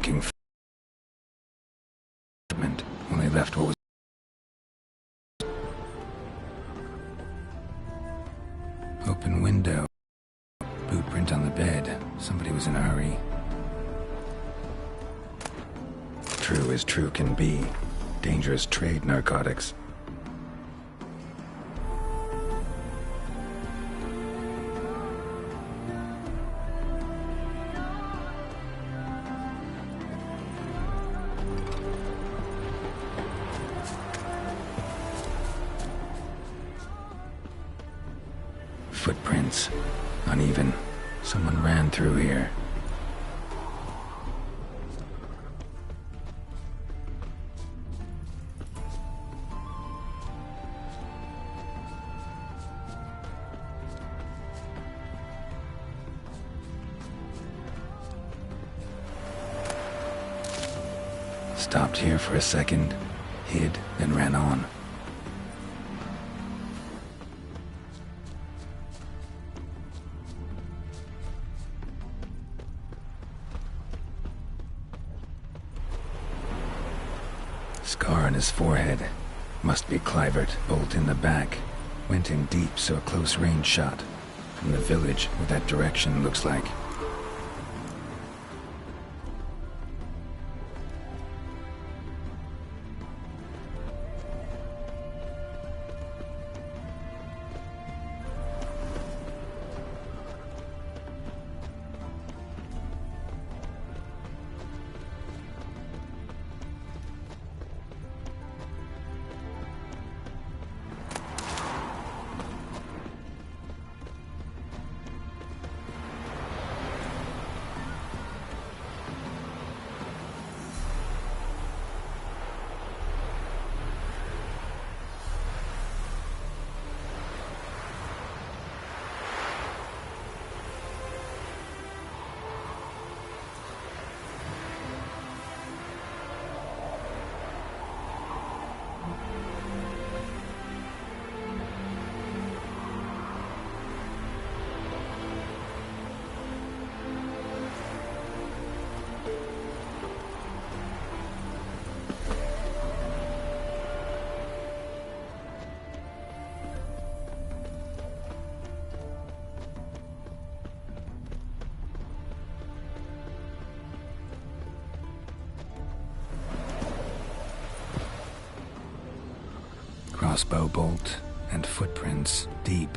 looking for equipment. Only left what was open window. Boot print on the bed. Somebody was in a hurry. True as true can be. Dangerous trade, narcotics. Footprints. Uneven. Someone ran through here. Stopped here for a second, hid, then ran on. Scar on his forehead. Must be Clivert, bolt in the back. Went in deep, so a close range shot. From the village, what that direction looks like. Crossbow bolt and footprints deep.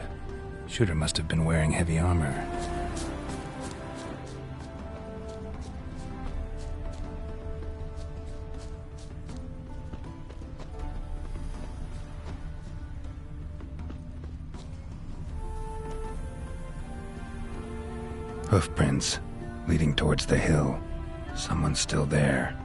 Shooter must have been wearing heavy armor. Hoofprints leading towards the hill. Someone's still there.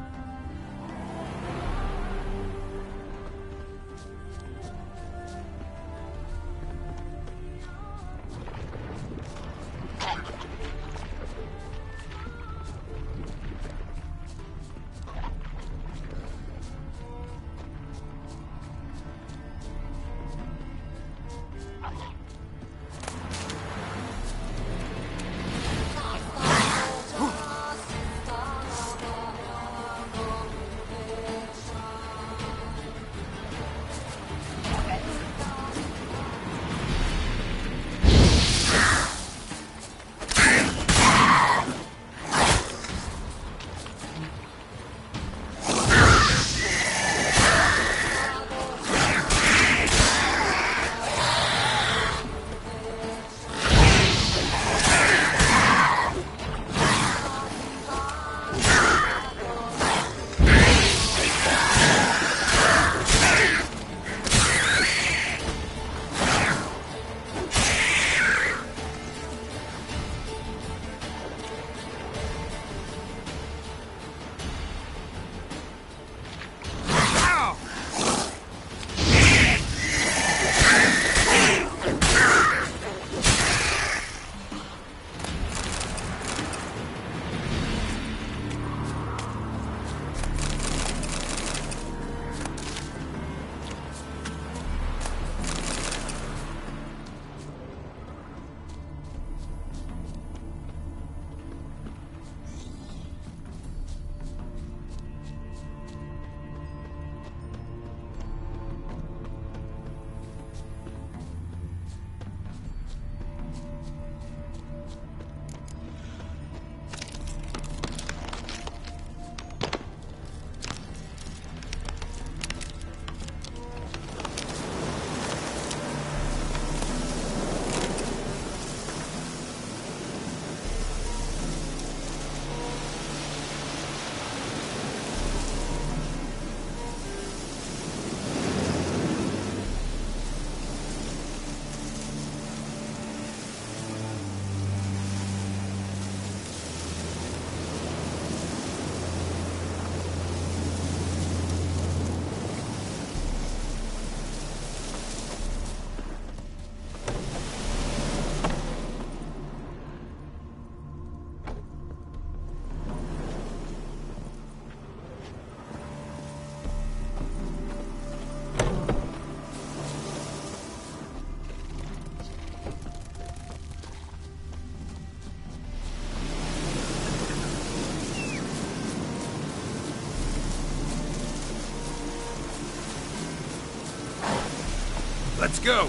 Let's go!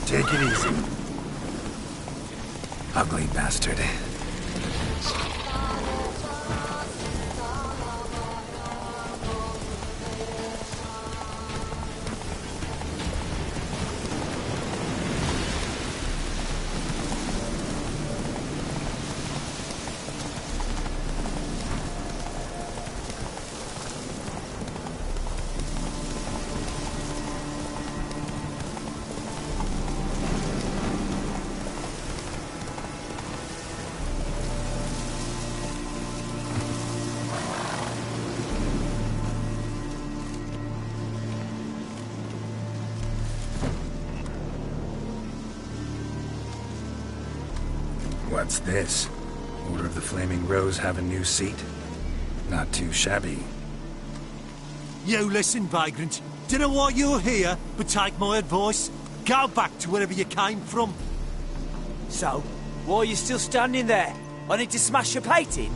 Take it easy. Ugly bastard. What's this? Order of the Flaming Rose have a new seat? Not too shabby. You listen, vagrant. Dunno why you're here, but take my advice. Go back to wherever you came from. So, why are you still standing there? I need to smash your plate in?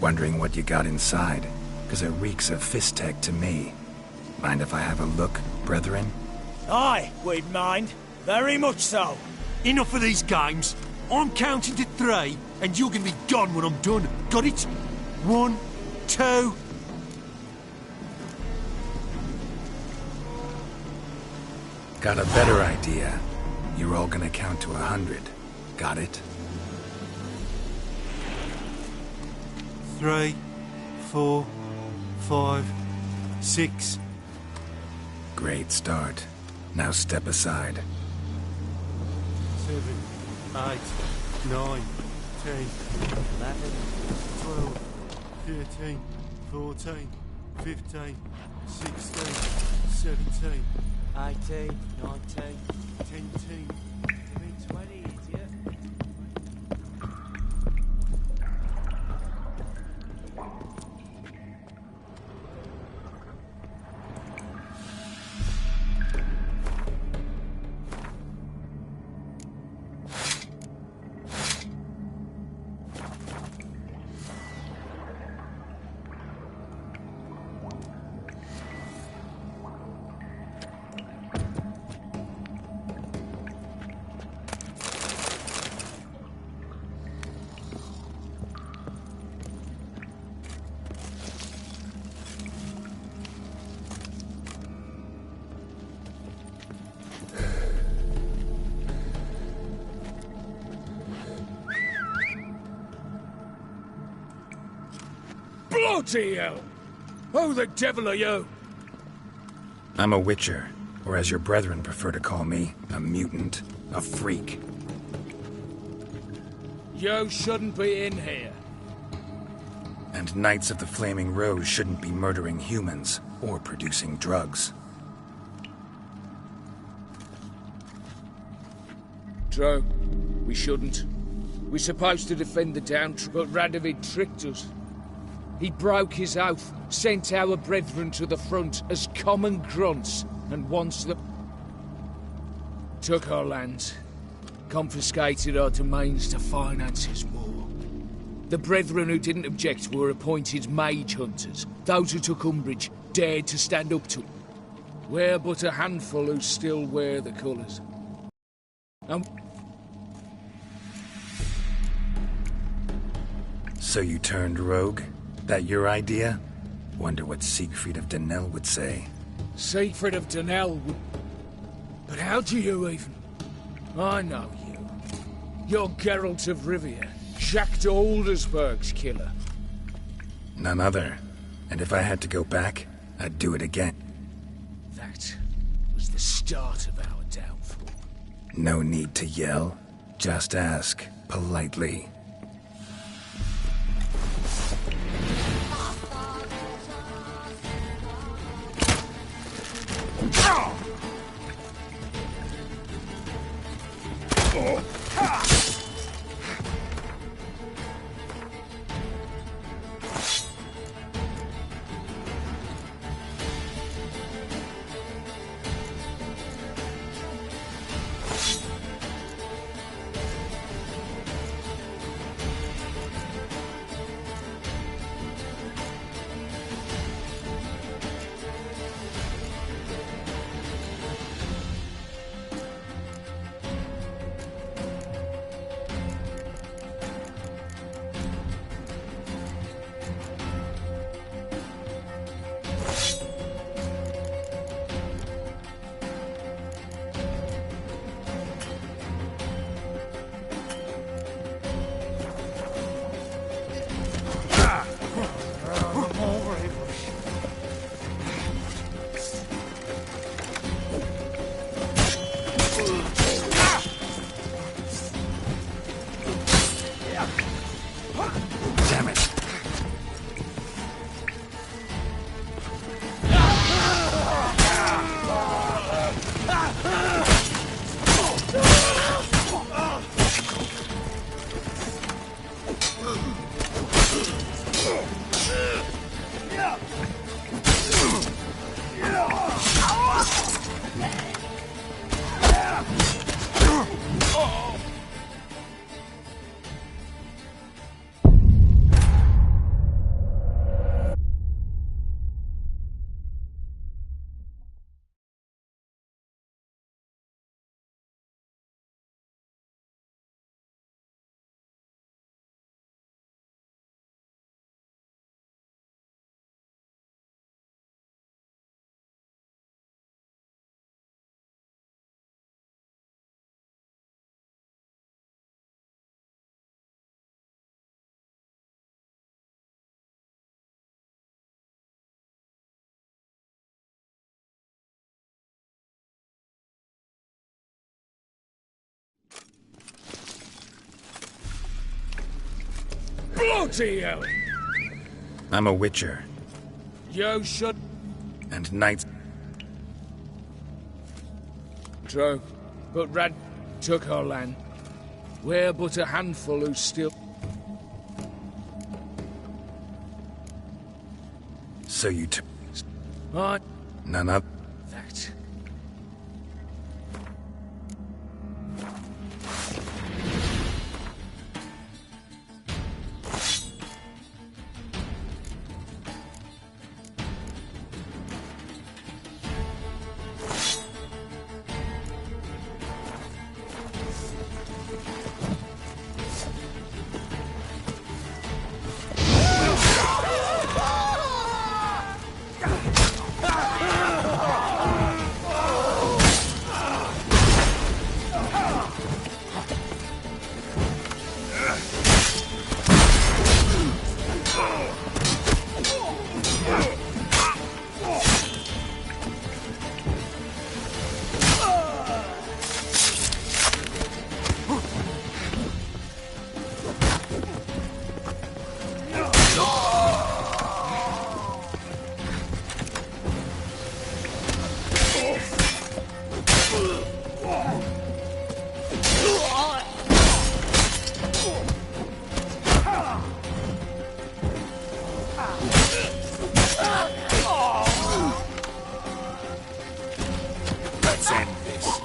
Wondering what you got inside, because it reeks of fist tech to me. Mind if I have a look, brethren? Aye, we'd mind. Very much so. Enough of these games. I'm counting to 3, and you're gonna be gone when I'm done. Got it? 1, 2... Got a better idea. You're all gonna count to 100. Got it? 3, 4, 5, 6... Great start. Now step aside. 7, 8, 9, 10, 11, 12, 13, 14, 15, 16, 17, 18, 19, 10, 20, idiot. Bloody hell! Who the devil are you? I'm a Witcher, or as your brethren prefer to call me, a mutant, a freak. You shouldn't be in here. And Knights of the Flaming Rose shouldn't be murdering humans or producing drugs. True. We shouldn't. We're supposed to defend the Downtrodden, but Radovid tricked us. He broke his oath, sent our brethren to the front as common grunts, and once the... took our lands, confiscated our domains to finance his war. The brethren who didn't object were appointed mage hunters. Those who took umbrage dared to stand up to him. We're but a handful who still wear the colours. And... So you turned rogue? That your idea? Wonder what Siegfried of Donnell would say. Siegfried of Donnell would... But how do you even... I know you. You're Geralt of Rivia, Jacques de Aldersberg's killer. None other. And if I had to go back, I'd do it again. That was the start of our downfall. No need to yell. Just ask, politely. Bloody hell! I'm a witcher, You should... and knights... True, but Rad took our land. We're but a handful who still... So you took... I... None of... That... Let's end this.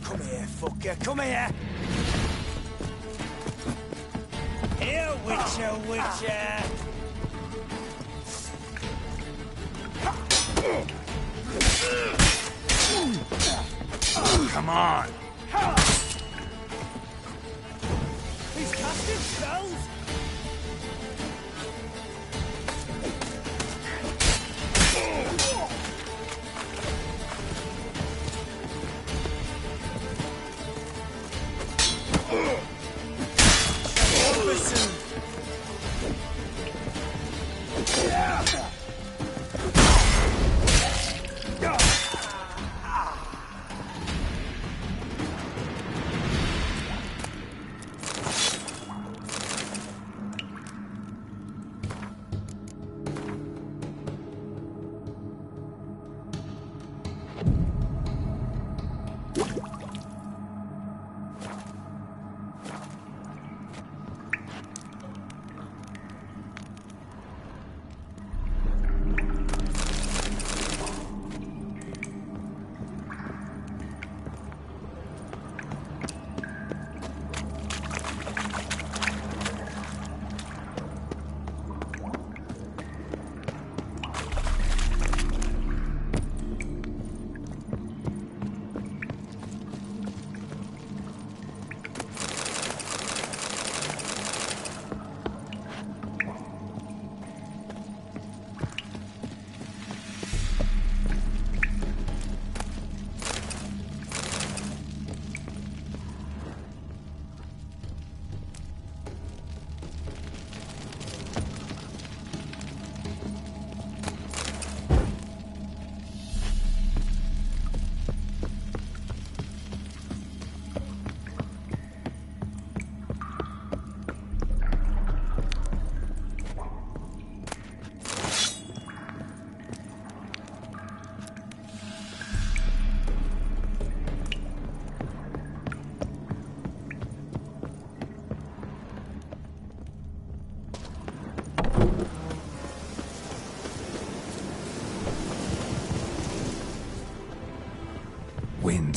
Come here, fucker, come here! Here, Witcher, Witcher! Come on. He's casting spells! Listen!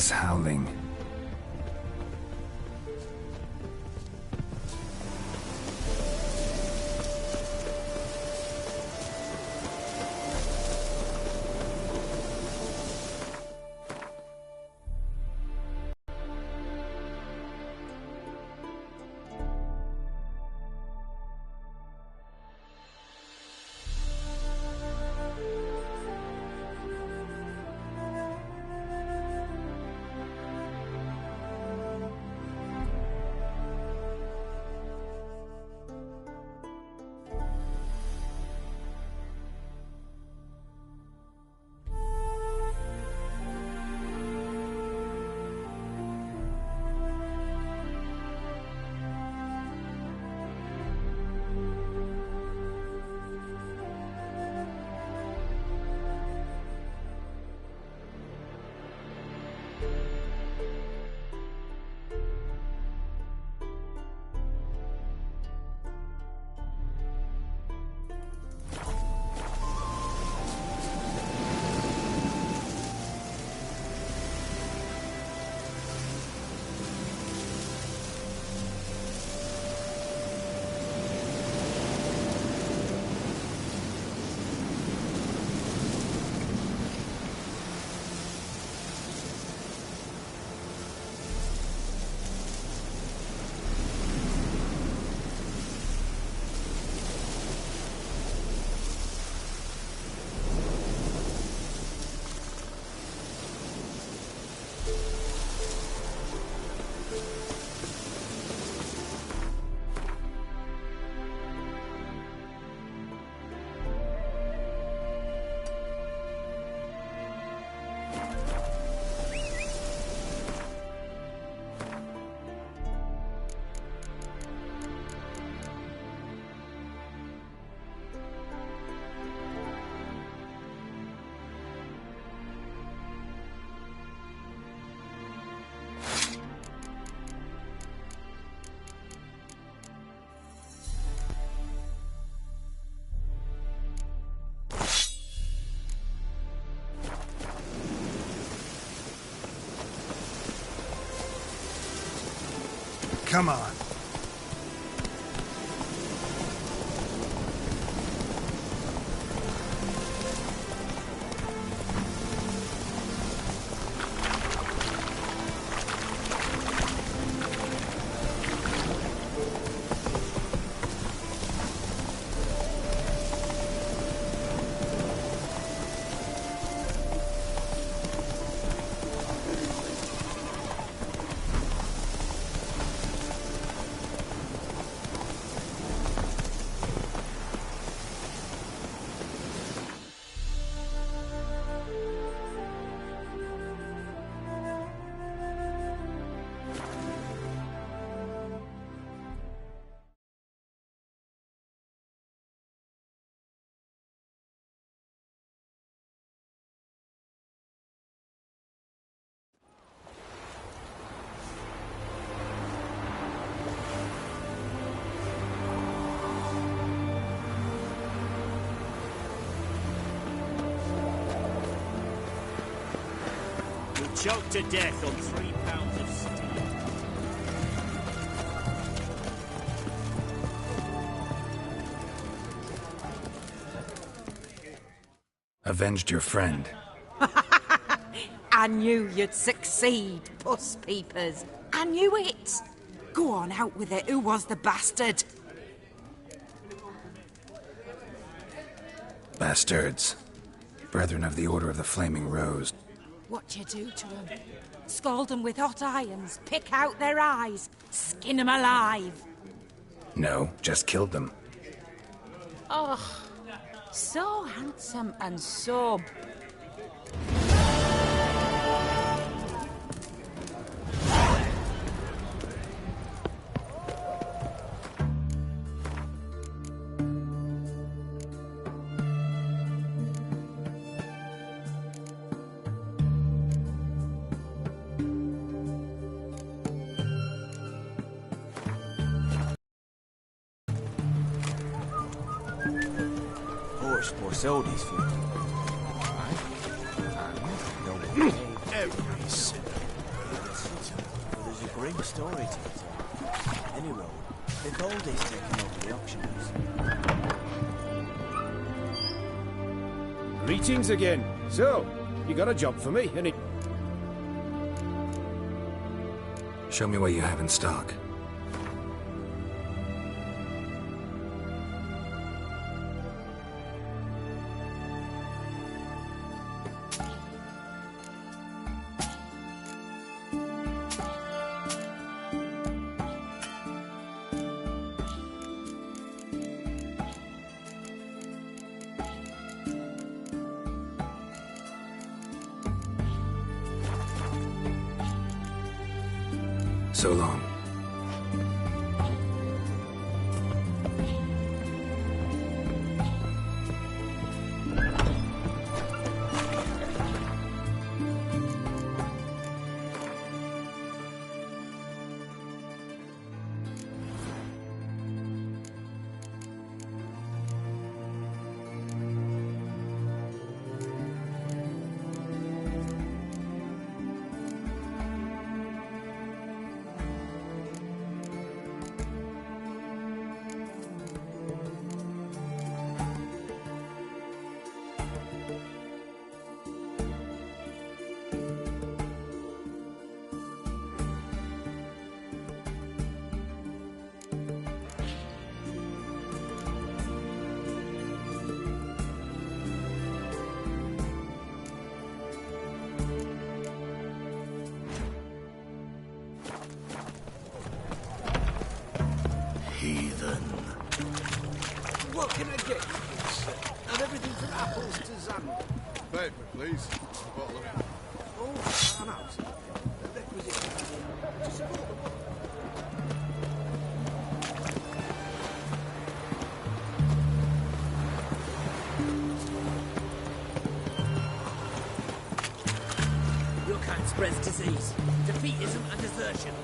endless howling. Come on. Choked to death on 3 pounds of steel. Avenged your friend. I knew you'd succeed, puss peepers. I knew it. Go on, out with it. Who was the bastard? Bastards. Brethren of the Order of the Flaming Rose. What you do to them? Scald them with hot irons, pick out their eyes, skin them alive. No, just killed them. Oh, so handsome and so... Sold these for Every sinner grim story to tell. Any road, Vivaldi's taking over the auction house. Greetings again. So, you got a job for me, and it... Show me what you have in stock. So long. What can I get you, sir? And everything from apples to zam. Paper, please. A bottle of it. Oh, I know, sir. The requisite to support the work. Your kind spreads disease, defeatism and desertion.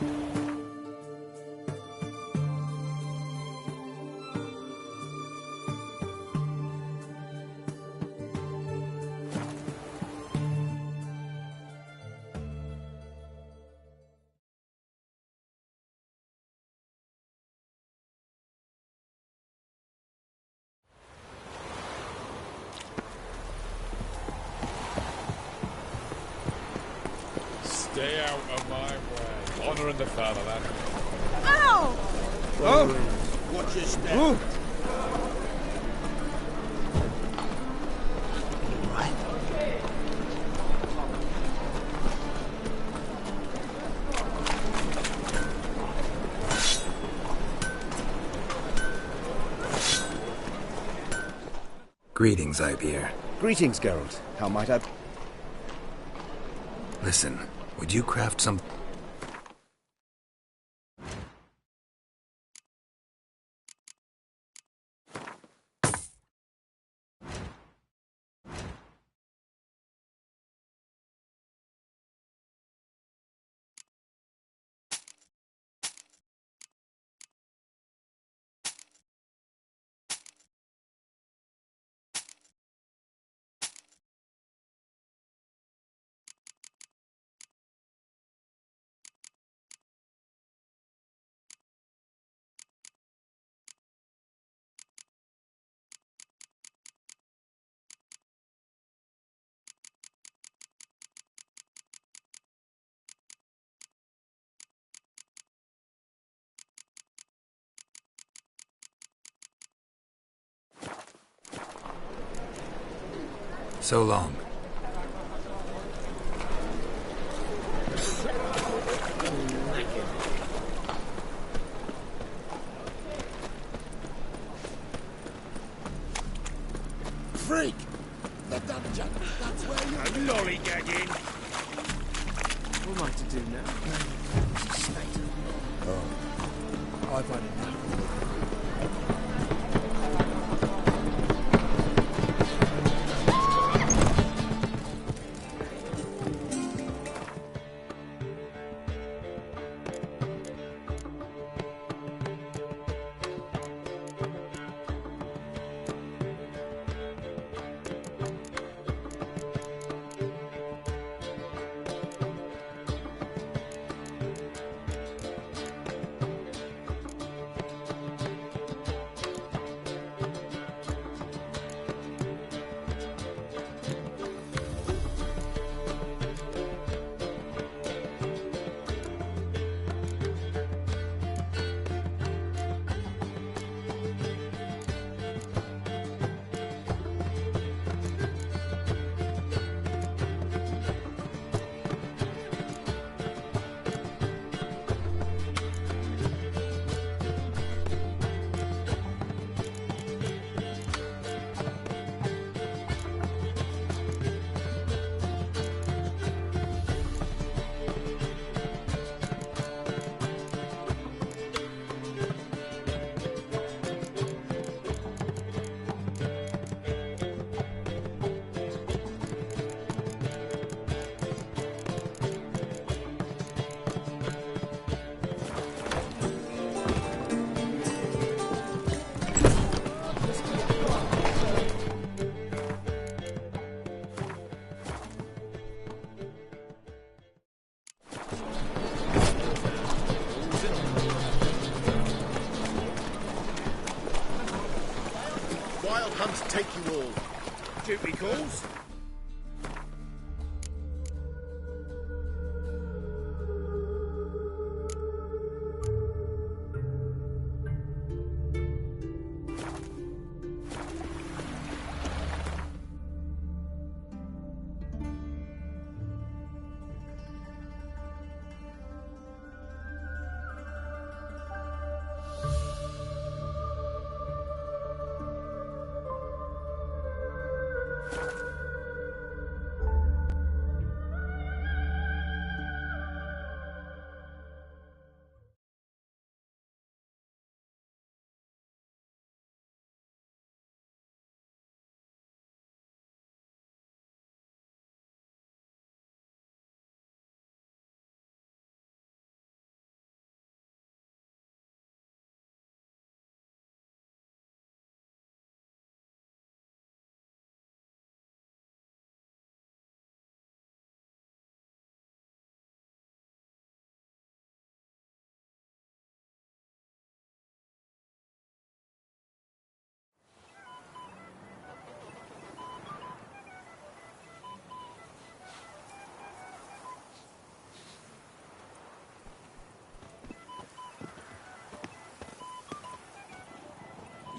Stay out of my way. Honouring the fatherland. Ow! Oh! Watch your step. Ooh. Greetings, Ibeer. Greetings, Geralt. How might I... Listen, would you craft some... So long. Freak! The dungeon! That's where you... I'm lollygagging. What am I to do now? Oh. I've had enough. wild hunt take you all. Duty calls.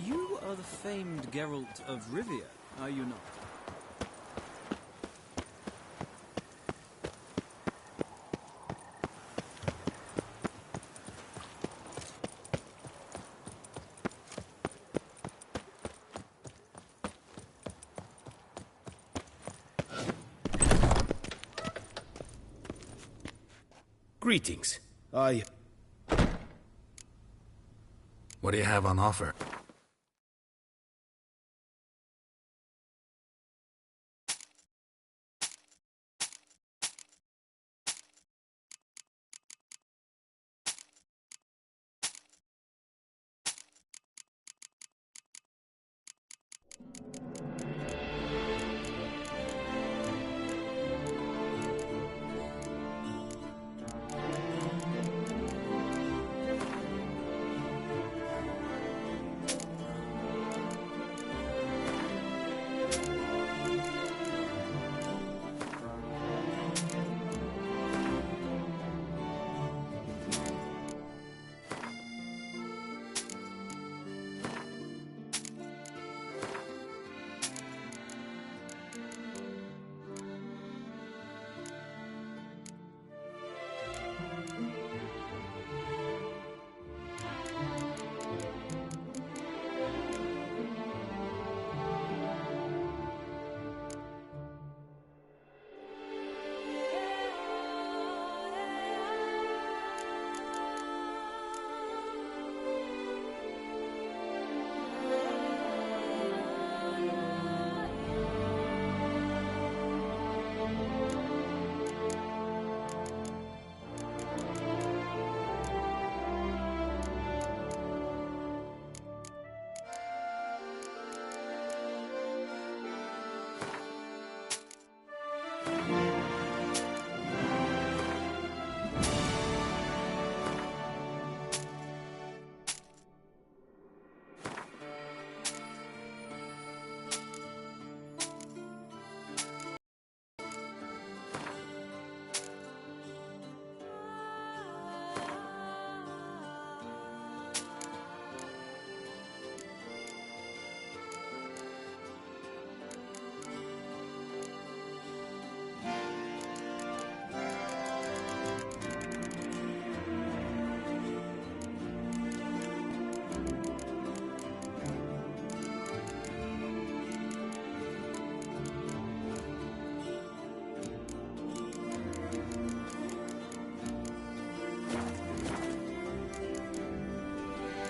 You are the famed Geralt of Rivia, are you not? Greetings. What do you have on offer?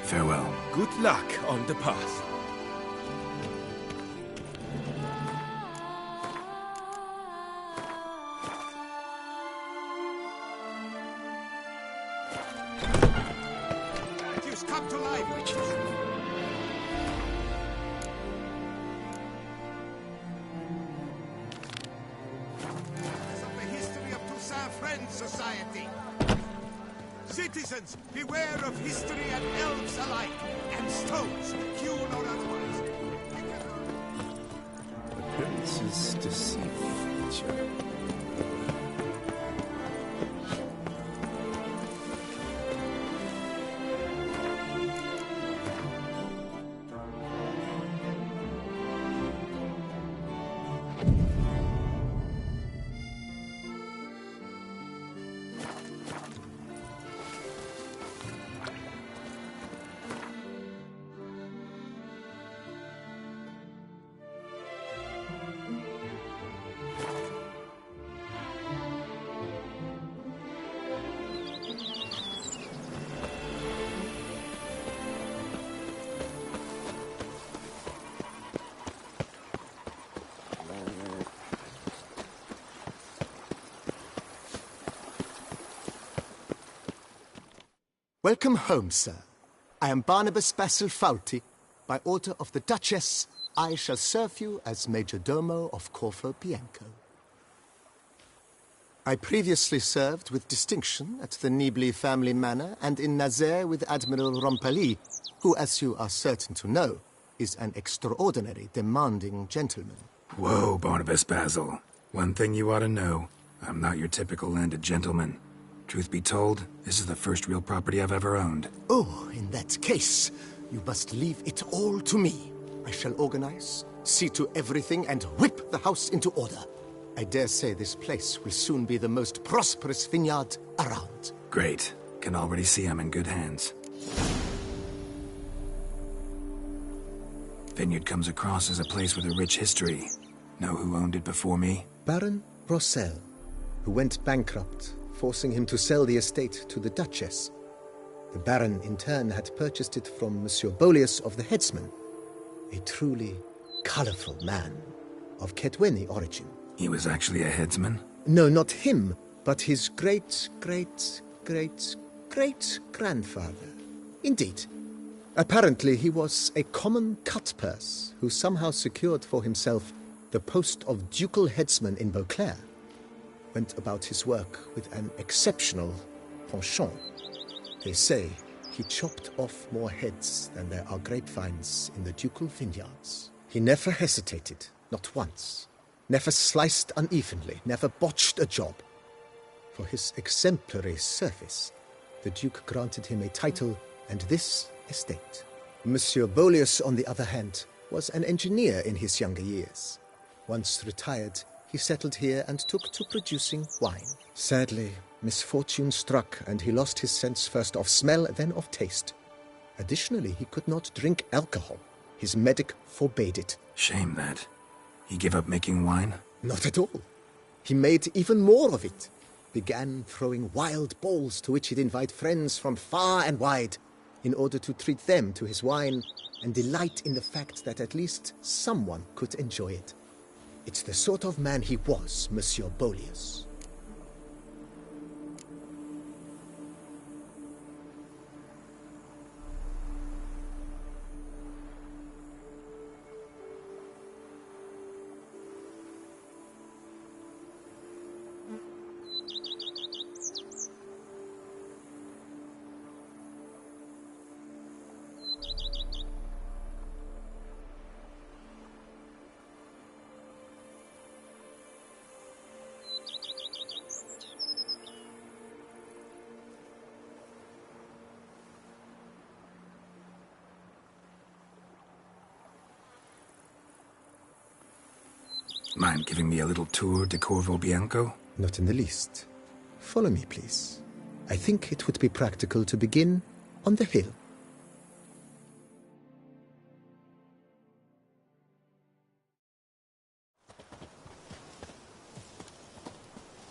Farewell. Good luck on the path. Statues come to life, witches! Of the history of Toussaint Friends Society. Citizens, beware of history and elves alike, and stones, hewn or otherwise. this deceitful feature. Welcome home, sir. I am Barnabas Basil Fawlty. By order of the Duchess, I shall serve you as Major Domo of Corvo Bianco. I previously served with distinction at the Nibli family manor and in Nazaire with Admiral Rompali, who, as you are certain to know, is an extraordinary demanding gentleman. Whoa, Barnabas Basil. One thing you ought to know. I'm not your typical landed gentleman. Truth be told, this is the first real property I've ever owned. Oh, in that case, you must leave it all to me. I shall organize, see to everything, and whip the house into order. I dare say this place will soon be the most prosperous vineyard around. Great. Can already see I'm in good hands. Vineyard comes across as a place with a rich history. Know who owned it before me? Baron Rossel, who went bankrupt, forcing him to sell the estate to the Duchess. The Baron, in turn, had purchased it from Monsieur Bolius of the Headsman, a truly colorful man of Ketweni origin. He was actually a headsman? No, not him, but his great-great-great-great-grandfather. Indeed. Apparently, he was a common cutpurse who somehow secured for himself the post of ducal headsman in Beauclair. Went about his work with an exceptional penchant. They say he chopped off more heads than there are grapevines in the ducal vineyards. He never hesitated, not once. Never sliced unevenly, never botched a job. For his exemplary service, the Duke granted him a title and this estate. Monsieur Bolius, on the other hand, was an engineer in his younger years. Once retired, he settled here and took to producing wine. Sadly, misfortune struck and he lost his sense first of smell, then of taste. Additionally, he could not drink alcohol. His medic forbade it. Shame that. He gave up making wine? Not at all. He made even more of it. Began throwing wild balls to which he'd invite friends from far and wide in order to treat them to his wine and delight in the fact that at least someone could enjoy it. It's the sort of man he was, Monsieur Bolius. Mind giving me a little tour de Corvo Bianco? Not in the least. Follow me, please. I think it would be practical to begin on the hill.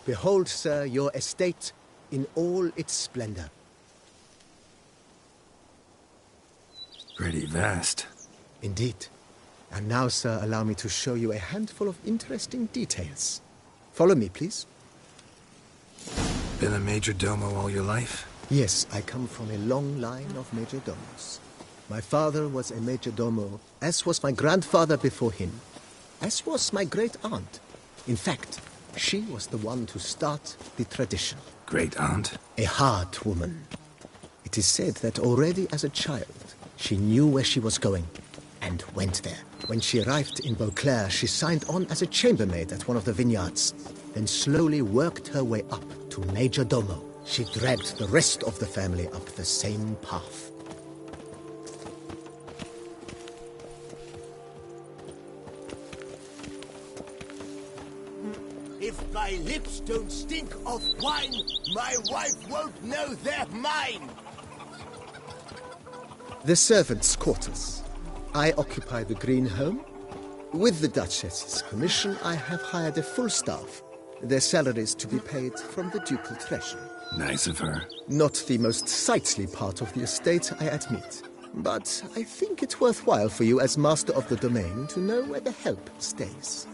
Behold, sir, your estate in all its splendor. Pretty vast. Indeed. And now, sir, allow me to show you a handful of interesting details. Follow me, please. Been a major domo all your life? Yes, I come from a long line of major domos. My father was a major domo, as was my grandfather before him, as was my great-aunt. In fact, she was the one to start the tradition. Great-aunt? A hard woman. It is said that already as a child, she knew where she was going. and went there. When she arrived in Beauclair, she signed on as a chambermaid at one of the vineyards, then slowly worked her way up to Major Domo. She dragged the rest of the family up the same path. If my lips don't stink of wine, my wife won't know they're mine! The servants' quarters. I occupy the green home. With the Duchess's permission, I have hired a full staff. Their salaries to be paid from the ducal treasury. Nice of her. Not the most sightly part of the estate, I admit. But I think it's worthwhile for you as master of the domain to know where the help stays.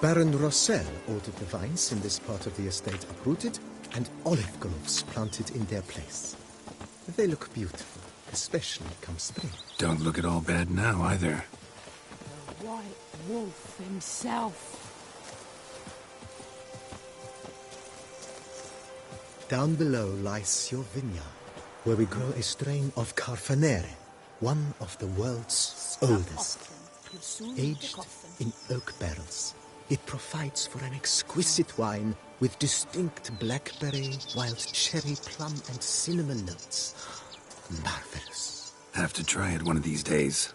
Baron Rossel ordered the vines in this part of the estate uprooted and olive groves planted in their place. They look beautiful, especially come spring. Don't look at all bad now, either. The White Wolf himself. Down below lies your vineyard, where we grow a strain of Carfanere, one of the world's oldest, aged in oak barrels. It provides for an exquisite wine with distinct blackberry, wild cherry, plum, and cinnamon notes. Marvelous. Have to try it one of these days.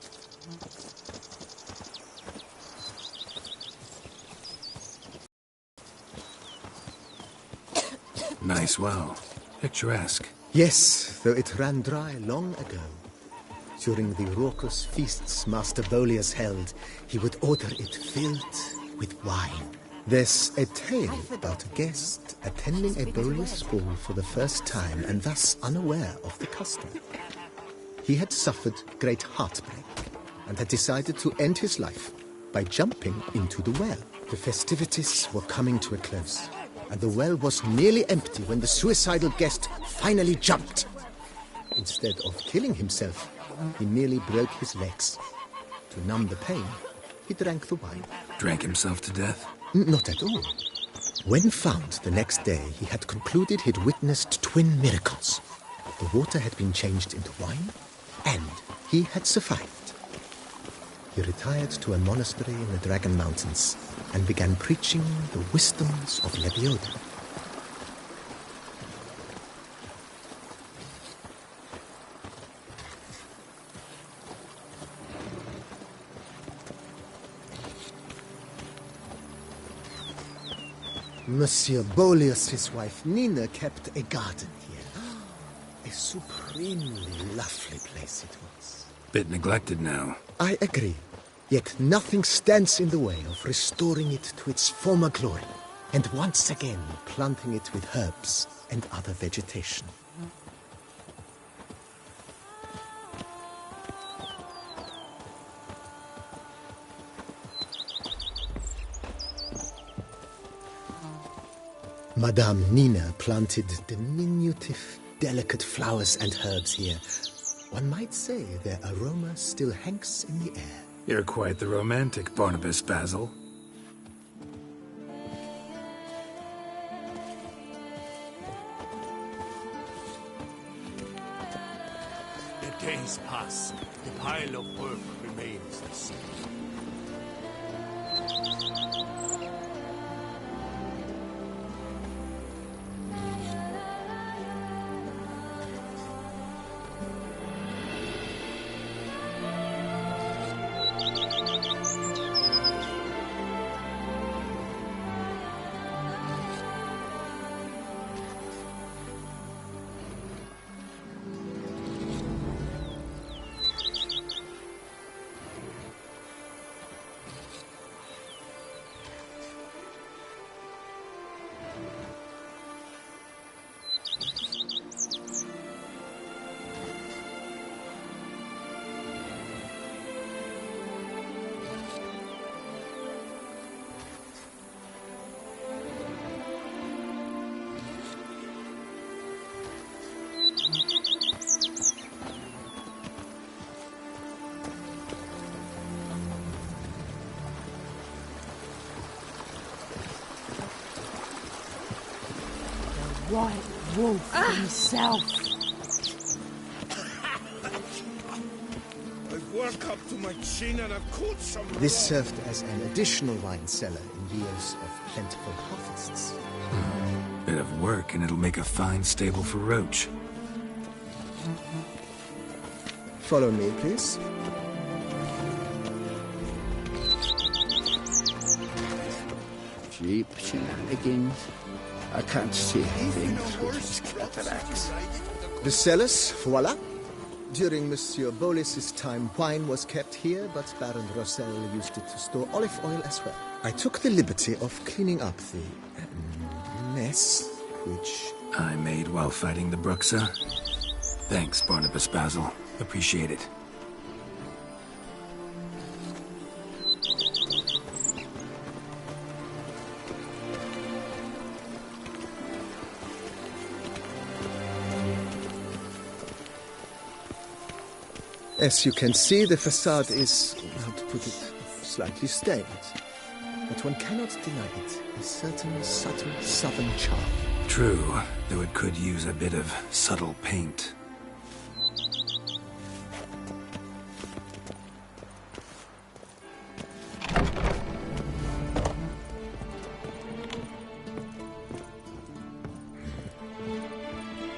Nice well. Picturesque. Yes, though it ran dry long ago. During the raucous feasts Master Bolius held, he would order it filled with wine. There's a tale about a guest attending a Bolius ball for the first time and thus unaware of the custom. He had suffered great heartbreak and had decided to end his life by jumping into the well. The festivities were coming to a close, and the well was nearly empty when the suicidal guest finally jumped. Instead of killing himself, he merely broke his legs. To numb the pain, he drank the wine. Drank himself to death? Not at all. When found the next day, he had concluded he'd witnessed twin miracles. The water had been changed into wine, and he had survived. He retired to a monastery in the Dragon Mountains and began preaching the wisdoms of Lebioda. Monsieur Bolius' wife Nina kept a garden here. A supremely lovely place it was. Bit neglected now. I agree. Yet nothing stands in the way of restoring it to its former glory, and once again planting it with herbs and other vegetation. Madame Nina planted diminutive, delicate flowers and herbs here. One might say their aroma still hangs in the air. You're quite the romantic, Barnabas Basil. The days pass. The pile of work remains the same. White Wolf himself. I work up to my chin and I've caught some... This served as an additional wine cellar in years of plentiful harvests. Bit of work and it'll make a fine stable for Roach. Follow me, please. Cheap shenanigans. I can't see anything through these cataracts. The cellars, voila. During Monsieur Bolis's time, wine was kept here, but Baron Rossel used it to store olive oil as well. I took the liberty of cleaning up the mess, which I made while fighting the Bruxa. Thanks, Barnabas Basil. Appreciate it. As you can see, the facade is, how to put it, slightly stained. But one cannot deny it, a certain subtle southern charm. True, though it could use a bit of subtle paint.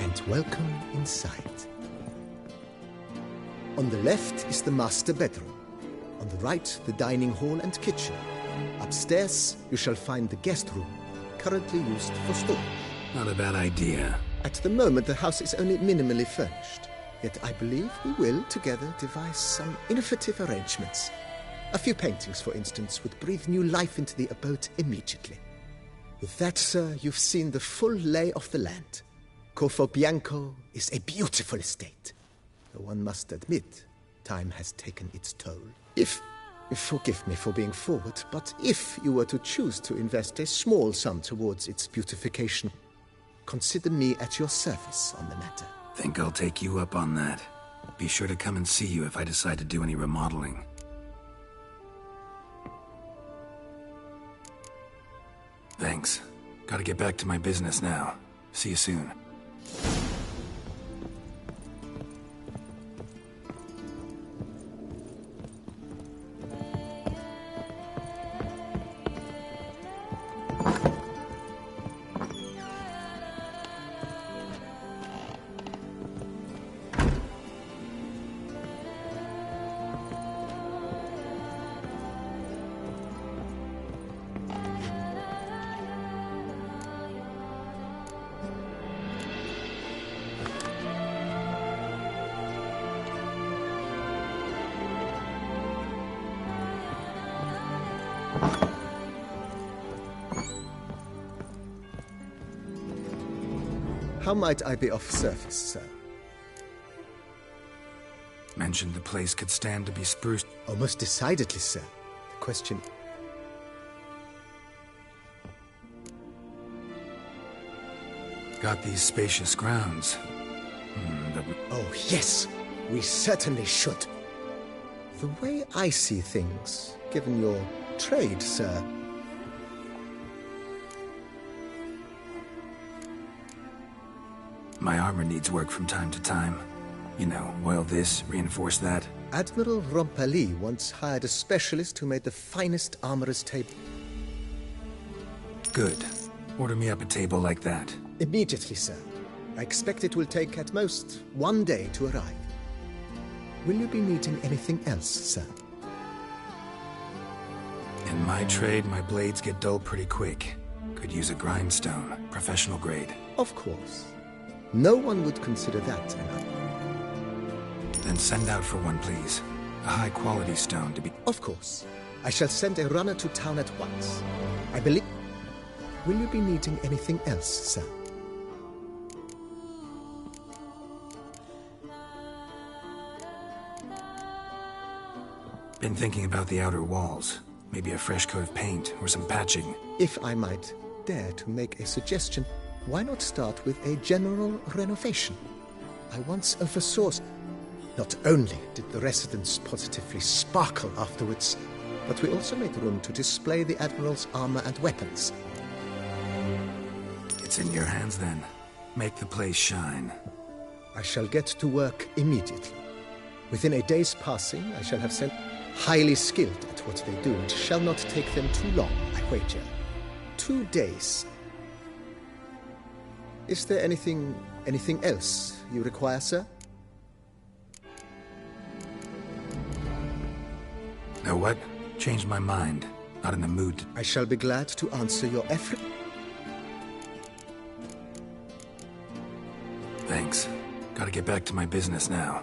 And welcome inside. On the left is the master bedroom. On the right, the dining hall and kitchen. Upstairs, you shall find the guest room, currently used for storage. Not a bad idea. At the moment, the house is only minimally furnished. Yet I believe we will, together, devise some innovative arrangements. A few paintings, for instance, would breathe new life into the abode immediately. With that, sir, you've seen the full lay of the land. Corvo Bianco is a beautiful estate. Though one must admit, time has taken its toll. Forgive me for being forward, but if you were to choose to invest a small sum towards its beautification, consider me at your service on the matter. Think I'll take you up on that. Be sure to come and see you if I decide to do any remodeling. Thanks. Gotta get back to my business now. See you soon. How might I be of service, sir? Mentioned the place could stand to be spruced. Oh, most decidedly, sir. The question... Got these spacious grounds. Oh, yes. We certainly should. The way I see things, given your trade, sir... My armor needs work from time to time. You know, oil this, reinforce that. Admiral Rompali once hired a specialist who made the finest armorer's table. Good. Order me up a table like that. Immediately, sir. I expect it will take at most 1 day to arrive. Will you be needing anything else, sir? In my trade, my blades get dull pretty quick. Could use a grindstone, professional grade. Of course. No one would consider that enough. Then send out for one, please. A high-quality stone to be... Of course. I shall send a runner to town at once. I believe... Will you be needing anything else, sir? Been thinking about the outer walls. Maybe a fresh coat of paint or some patching. If I might dare to make a suggestion, why not start with a general renovation? I once oversaw... Not only did the residence positively sparkle afterwards, but we also made room to display the Admiral's armor and weapons. It's in your hands, then. Make the place shine. I shall get to work immediately. Within a day's passing, I shall have sent highly skilled at what they do. It shall not take them too long, I wager. 2 days. Is there anything else you require, sir? Know what? Changed my mind. Not in the mood. I shall be glad to answer your every... Thanks. Gotta get back to my business now.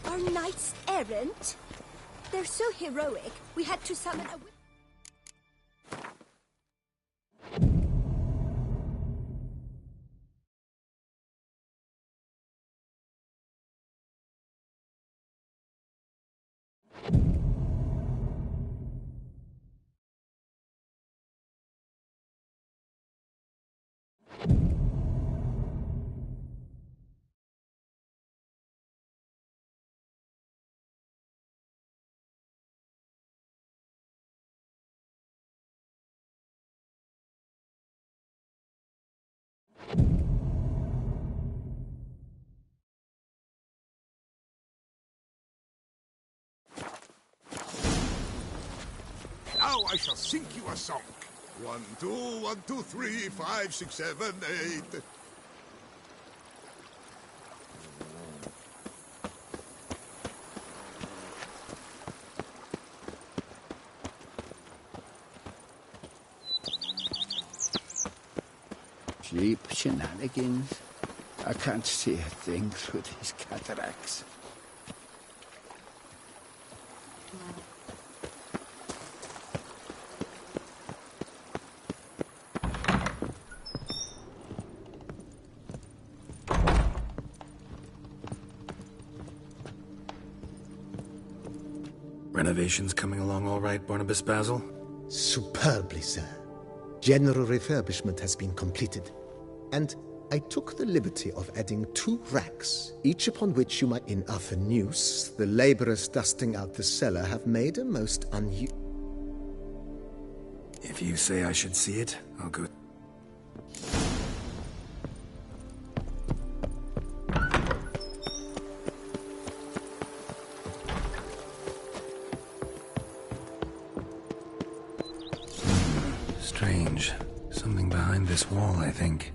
Our knights errant? They're so heroic, we had to summon a... Now I shall sing you a song. 1, 2, 1, 2, 3, 5, 6, 7, 8. Cheap shenanigans. I can't see a thing through these cataracts. Renovations coming along all right, Barnabas Basil? Superbly, sir. General refurbishment has been completed. And I took the liberty of adding 2 racks, each upon which you might... In other news, the laborers dusting out the cellar have made a most If you say I should see it, I'll go... Strange. Something behind this wall, I think.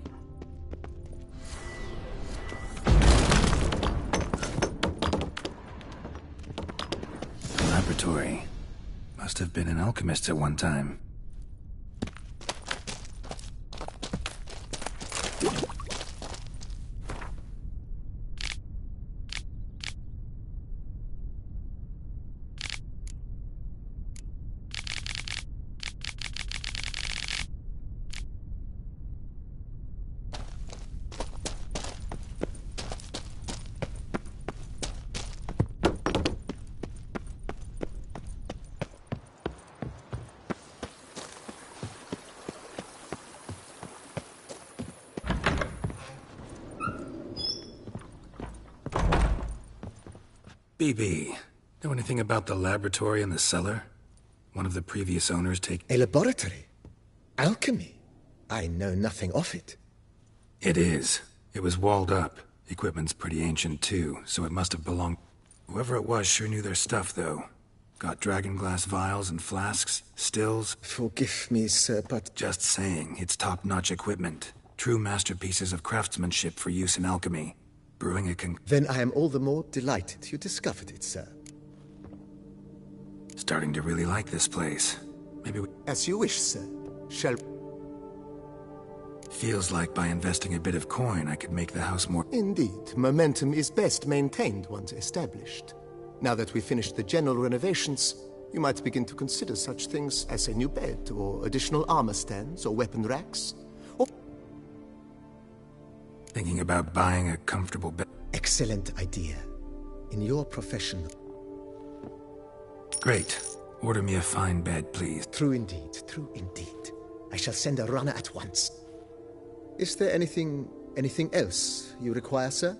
The laboratory. Must have been an alchemist at one time. BB, know anything about the laboratory in the cellar? One of the previous owners A laboratory? Alchemy? I know nothing of it. It is. It was walled up. Equipment's pretty ancient too, so it must have belonged... Whoever it was sure knew their stuff, though. Got dragon glass vials and flasks, stills... Forgive me, sir, but... Just saying, it's top-notch equipment. True masterpieces of craftsmanship for use in alchemy. Brewing a Then I am all the more delighted you discovered it, sir. Starting to really like this place. Maybe we... As you wish, sir. Shall... Feels like by investing a bit of coin, I could make the house more... Indeed. Momentum is best maintained once established. Now that we've finished the general renovations, you might begin to consider such things as a new bed, or additional armor stands, or weapon racks, or... Thinking about buying a comfortable bed. Excellent idea. In your profession... Great. Order me a fine bed, please. True indeed, true indeed. I shall send a runner at once. Is there anything else you require, sir?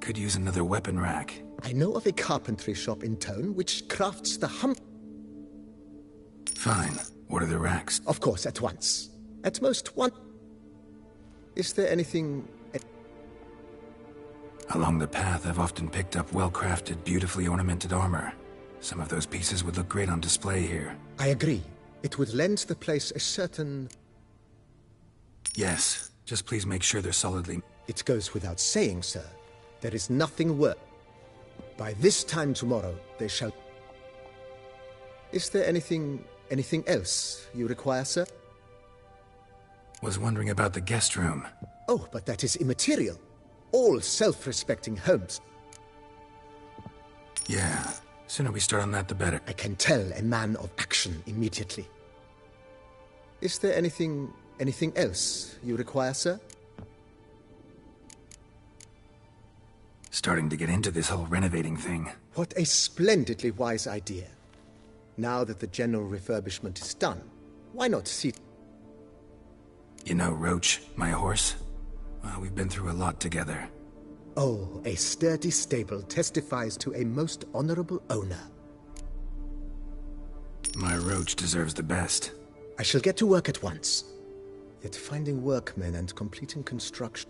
Could use another weapon rack. I know of a carpentry shop in town which crafts the Fine. What are the racks? Of course, at once. At most one... Is there anything... Along the path, I've often picked up well-crafted, beautifully ornamented armor. Some of those pieces would look great on display here. I agree. It would lend the place a certain... Yes. Just please make sure they're solidly... It goes without saying, sir. There is nothing worse. By this time tomorrow, they shall... Is there anything else you require, sir? Was wondering about the guest room. Oh, but that is immaterial. All self-respecting homes. Yeah. Sooner we start on that, the better. I can tell a man of action immediately. Is there anything else you require, sir? Starting to get into this whole renovating thing. What a splendidly wise idea. Now that the general refurbishment is done, why not see... You know Roach, my horse? Well, we've been through a lot together. Oh, a sturdy stable testifies to a most honorable owner. My Roach deserves the best. I shall get to work at once. Yet finding workmen and completing construction...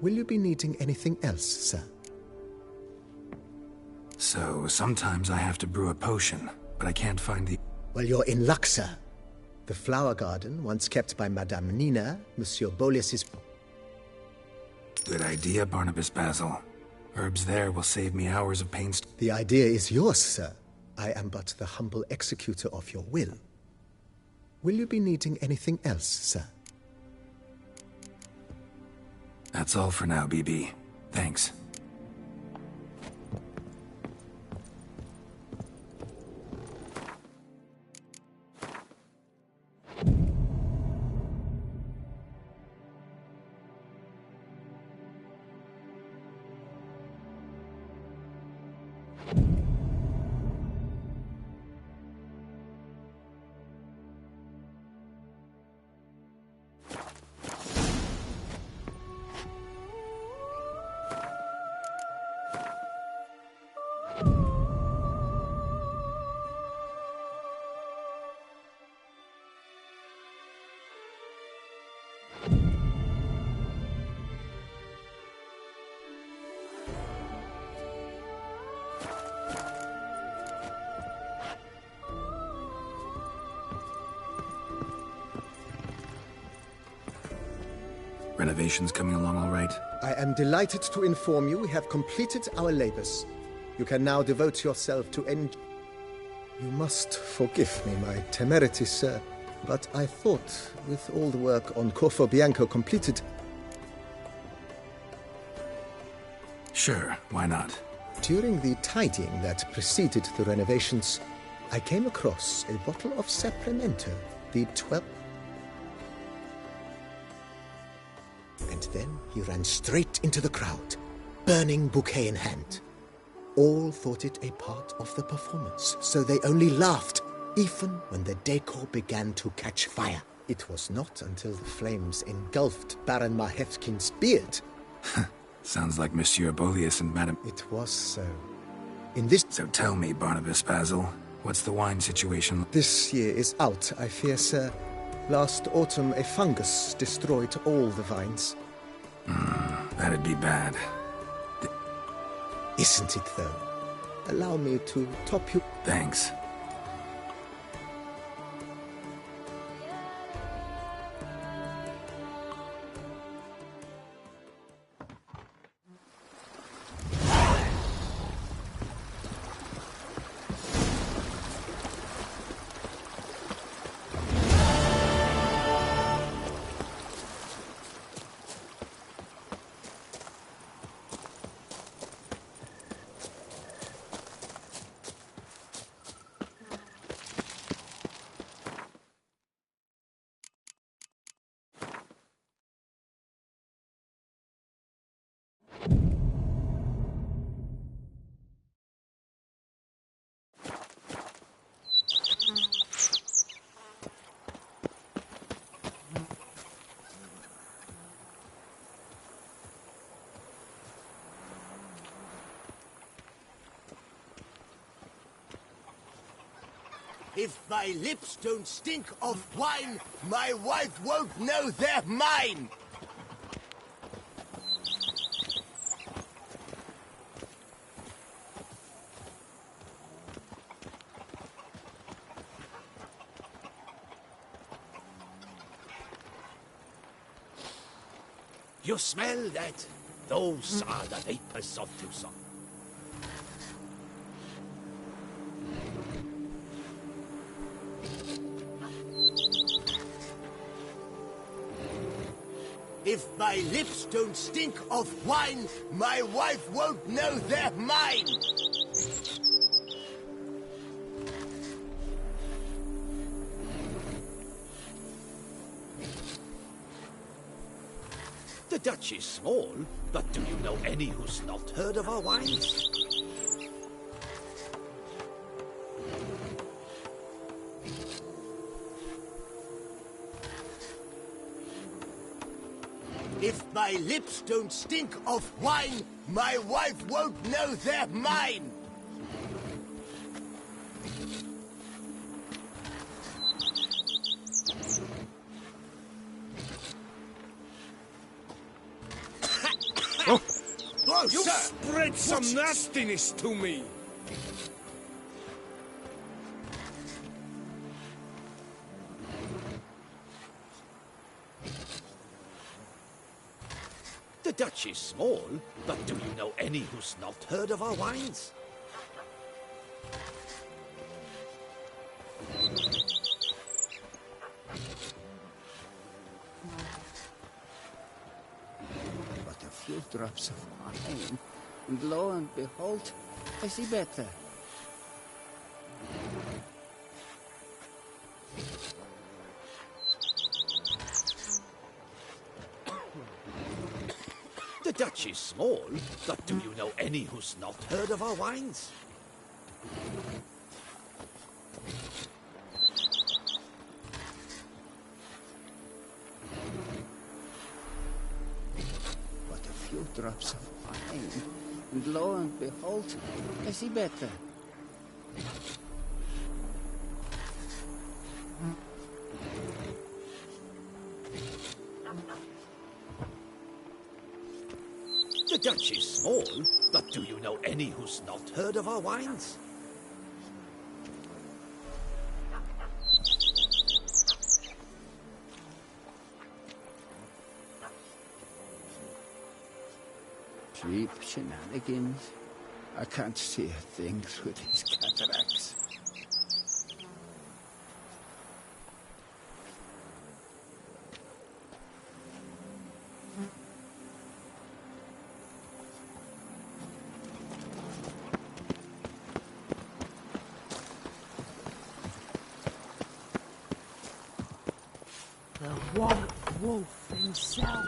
Will you be needing anything else, sir? So, sometimes I have to brew a potion, but I can't find the... Well, you're in luck, sir. The flower garden, once kept by Madame Nina, Monsieur Bolis's... Good idea, Barnabas Basil. Herbs there will save me hours of pain. The idea is yours, sir. I am but the humble executor of your will. Will you be needing anything else, sir? That's all for now, BB. Thanks. Renovations coming along all right? I am delighted to inform you we have completed our labors. You can now devote yourself to You must forgive me my temerity, sir, but I thought, with all the work on Corvo Bianco completed... Sure, why not? During the tidying that preceded the renovations, I came across a bottle of Sapramento, the 12th... And then he ran straight into the crowd, burning bouquet in hand. All thought it a part of the performance, so they only laughed, even when the decor began to catch fire. It was not until the flames engulfed Baron Mahevkin's beard. Sounds like Monsieur Bolius and Madame... It was so. In this... So tell me, Barnabas Basil, what's the wine situation? This year is out, I fear, sir. Last autumn, a fungus destroyed all the vines. That'd be bad. Isn't it, though? Allow me to top you... Thanks. If my lips don't stink of wine, my wife won't know they're mine. You smell that? Those are the vapors of Tucson. If my lips don't stink of wine, my wife won't know they're mine. The Dutch is small, but do you know any who's not heard of our wines? If my lips don't stink of wine, my wife won't know they're mine. Oh, You sir! spread some nastiness to me! The Dutch is small, but do you know any who's not heard of our wines? But a few drops of wine, and lo and behold, I see better. The Dutch is small, but do you know any who's not heard of our wines? But a few drops of wine, and lo and behold, I see better. The Dutch is small, but do you know any who's not heard of our wines? Cheap shenanigans. I can't see a thing through these cataracts. The White Wolf himself.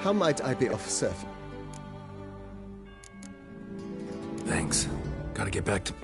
How might I be of service? Thanks. Gotta get back to...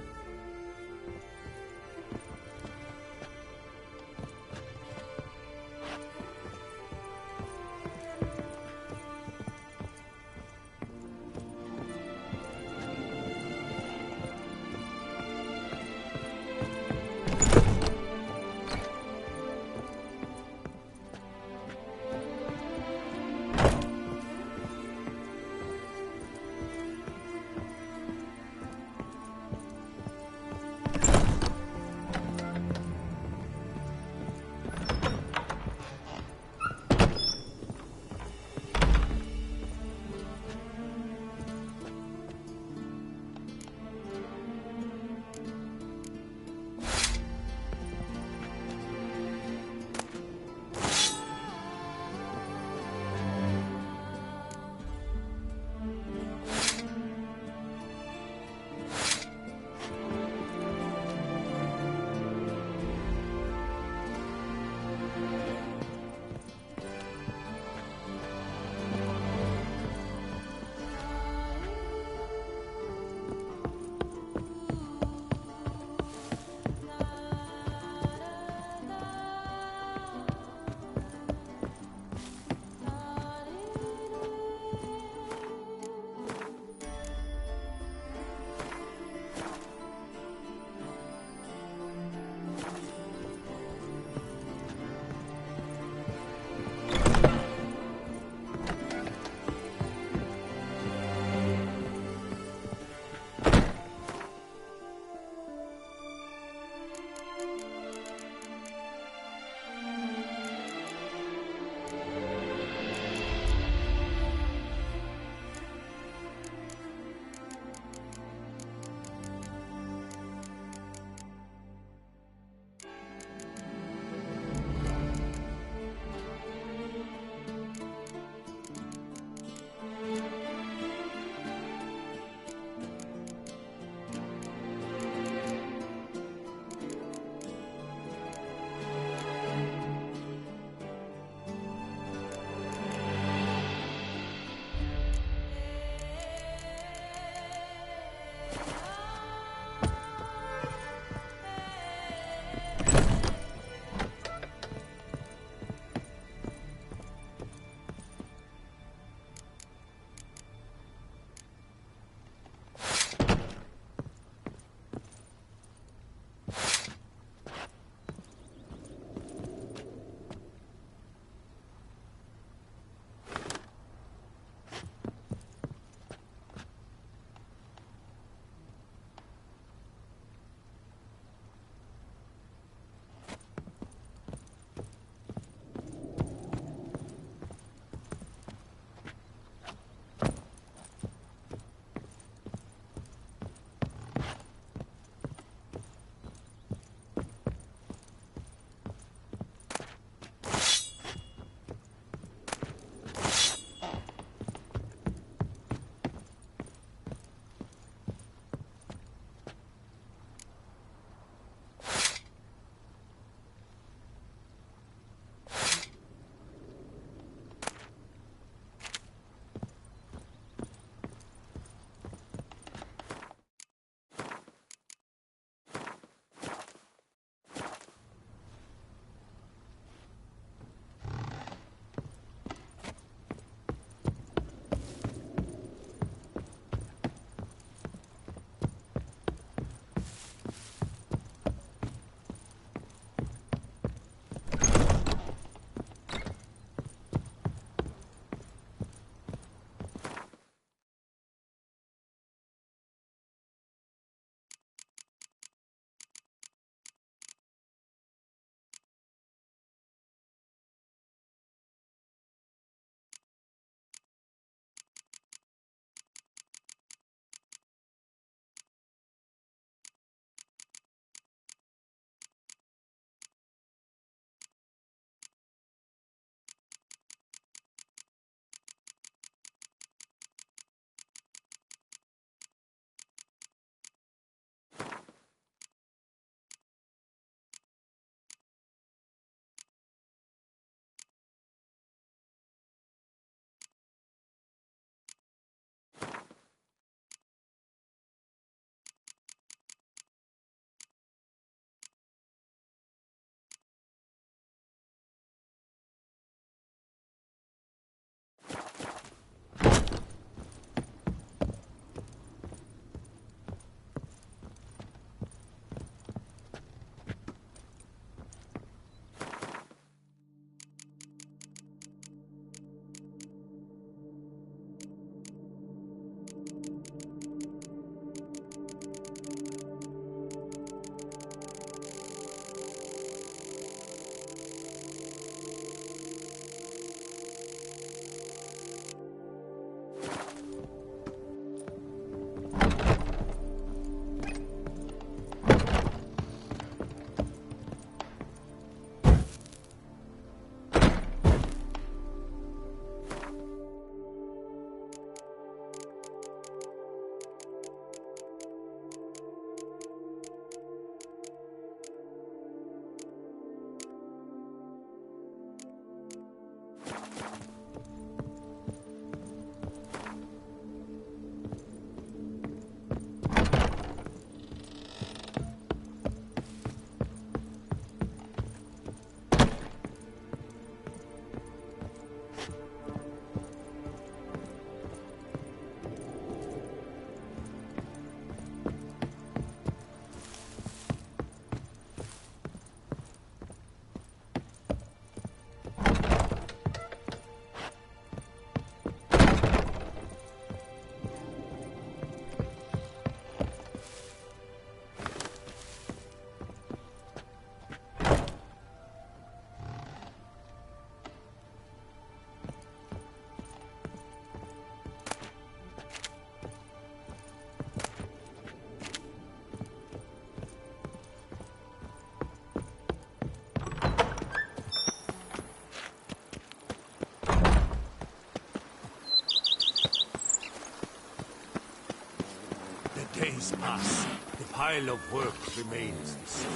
this pass, the pile of work remains the same.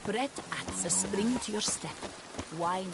Bread adds a spring to your step. Wine.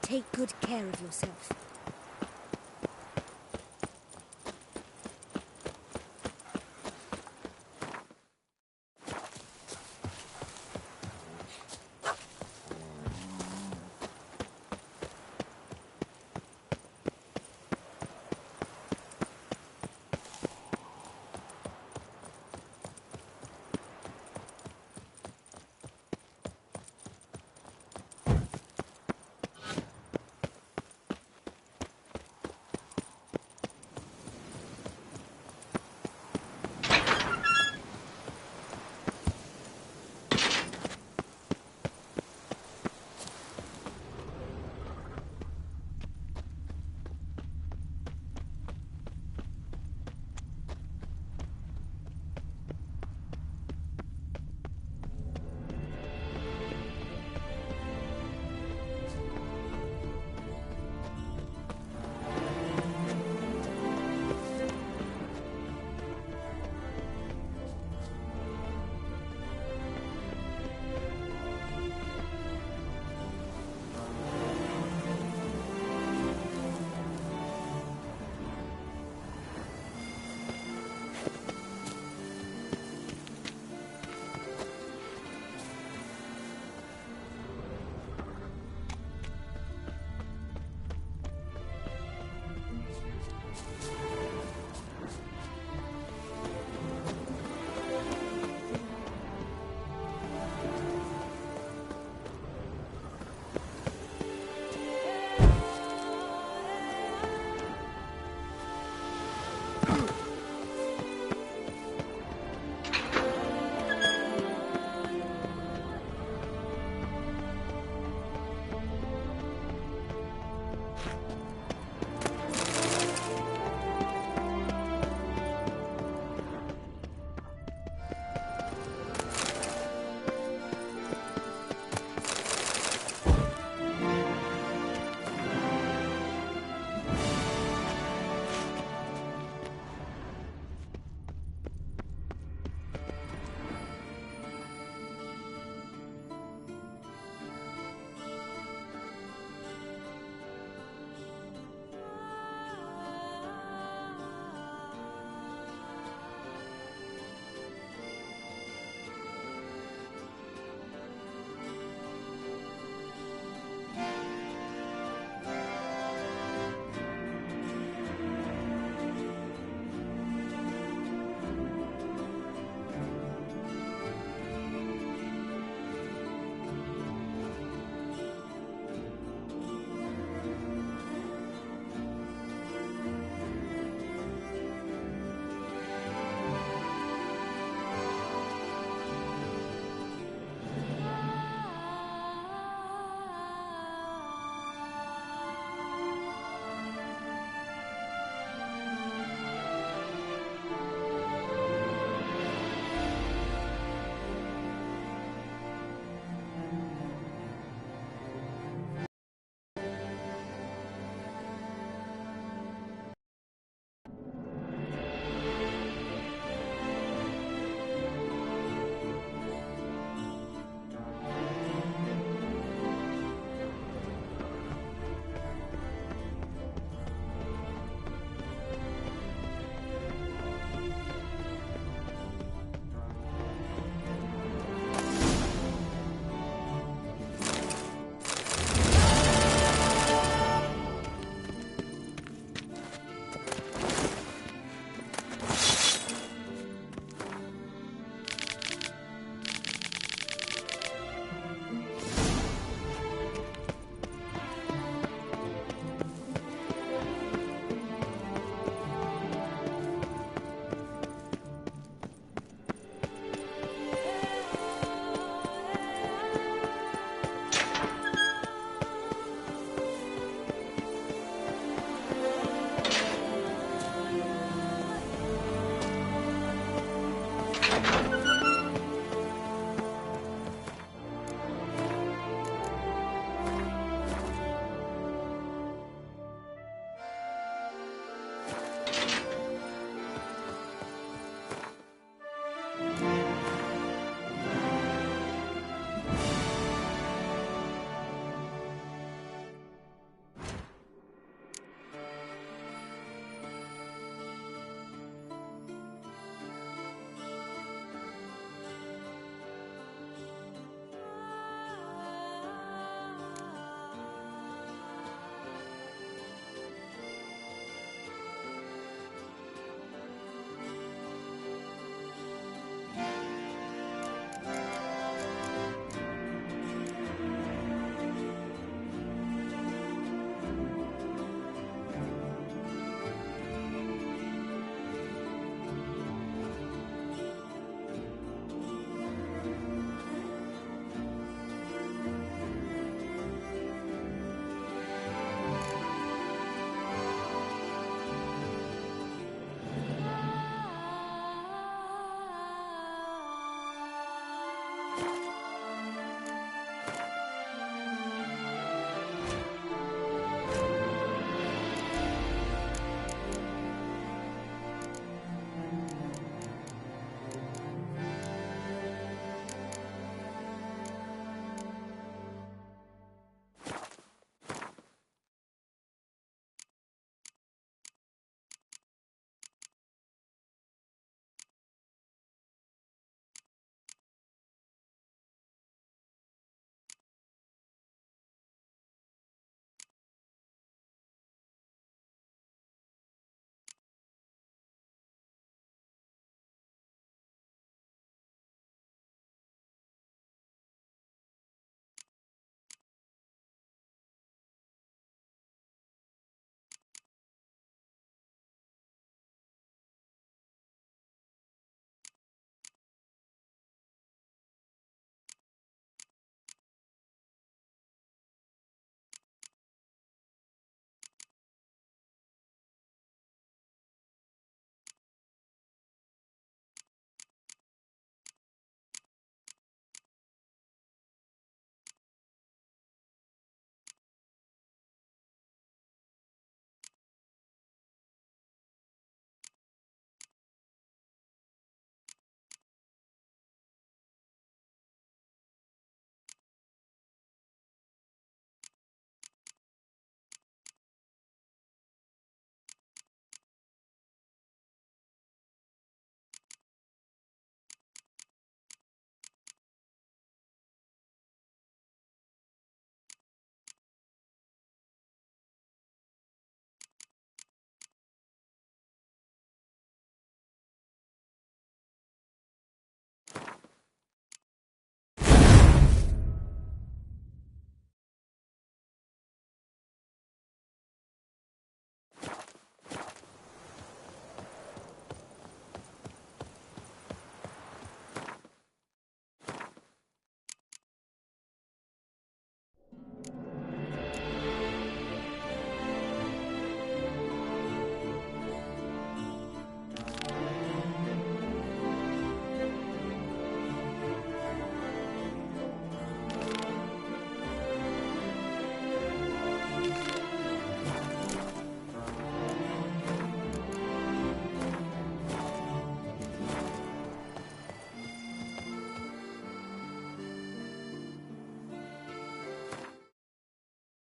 Take good care of yourself.